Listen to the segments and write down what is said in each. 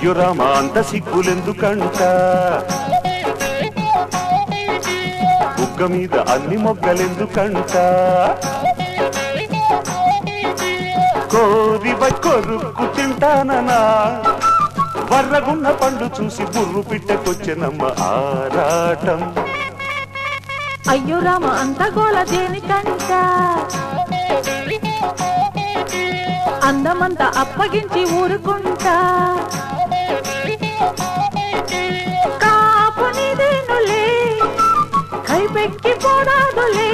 అయ్యో రామా అంత సిగ్గులెందుకంట బుగ్గ మీద అన్ని మొగ్గలెందుకంట కోరి కొరుక్కు తింటాననా వర్రగున్న పండు చూసి బుర్రు పిట్టకొచ్చెనమ్మ ఆరాటం అయ్యో రామ అంత గోల దేనికంట అందమంతా అప్పగించి ఊరుకుంటా కాపునిదేనులే కైపెక్కి పోరాదులే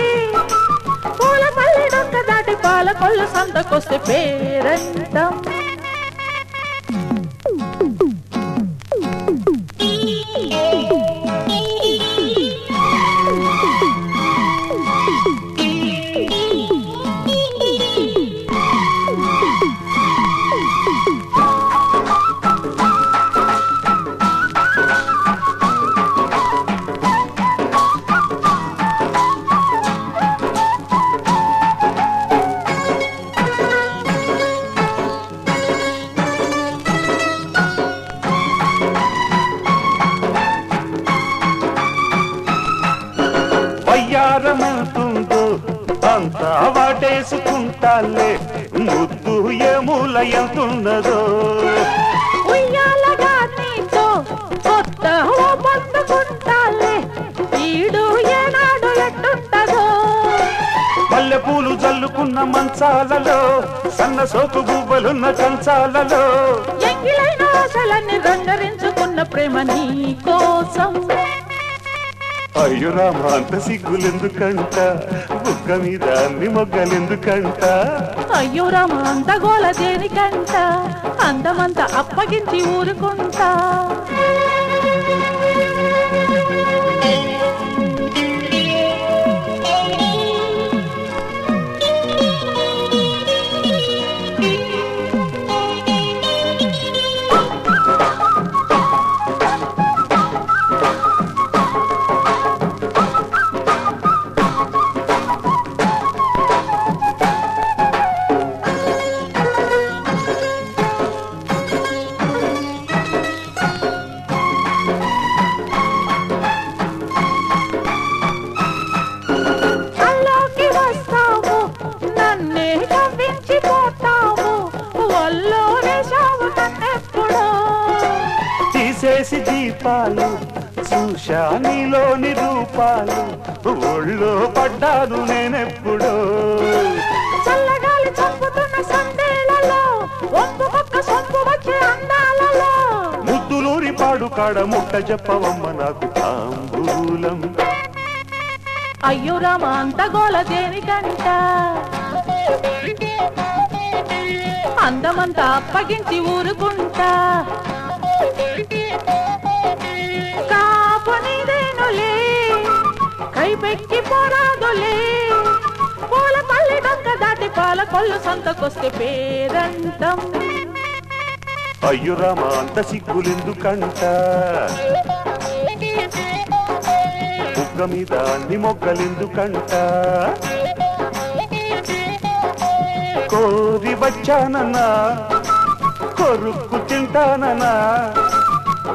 పూల పల్లి డొక్క దాటి పాల కొల్లు సంతకొస్తే పేరంటం వయ్యారమంటుందో అంతా వాటేసుకుంటాలే ముద్దు ఏమూల ఎంతున్నదో ఉయ్యాలగా నీతో కొత్త పొందుకుంటాలే ఈడు ఏనాడు ఎట్టుంటదో మల్లెపూలు జల్లుకున్న మంచాలలో సన్న సోకు గువ్వలున్న కంచాలలో ఎంగిలైన ఆశలన్నీ రంగరించుకున్న ప్రేమ నీ కోసం అయ్యో రామా అంత సిగ్గులెందుకంట బుగ్గ మీద అన్ని మొగ్గలెందుకంట అయ్యో రామ అంత గోల దేనికంట అందమంతా అప్పగించి ఊరుకుంటా తీసేసి దీపాలు చూశా నీలోని రూపాలు ఒళ్ళో పడ్డాను నేనెప్పుడో చల్లగాలి చంపుతున్న సందేలలో ఒంపుకొక్క సొంపు వచ్చే అందాలలో ముద్దులూరి పాడు కాడ ముట్ట చెప్పవమ్మ నాకు తాంబూలం అయ్యో రామ అంత గోల దేనికంట అందమంతా అప్పగించి ఊరుకుంటా కాపునిదేనులే కైపెక్కి పోరాదులే పూల పల్లి డొక్క దాటి పాల కొల్లు సంతకొస్తే పేరంటం అయ్యో రామా అంత సిగ్గులెందుకంట బుగ్గ మీద అన్ని మొగ్గలెందుకంట కోరి వచ్చానన్నా కొరుక్కు తింటానన్నా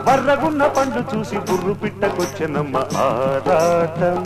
వర్రగున్న పండు చూసి బుర్రు పిట్టకొచ్చెనమ్మ ఆరాటం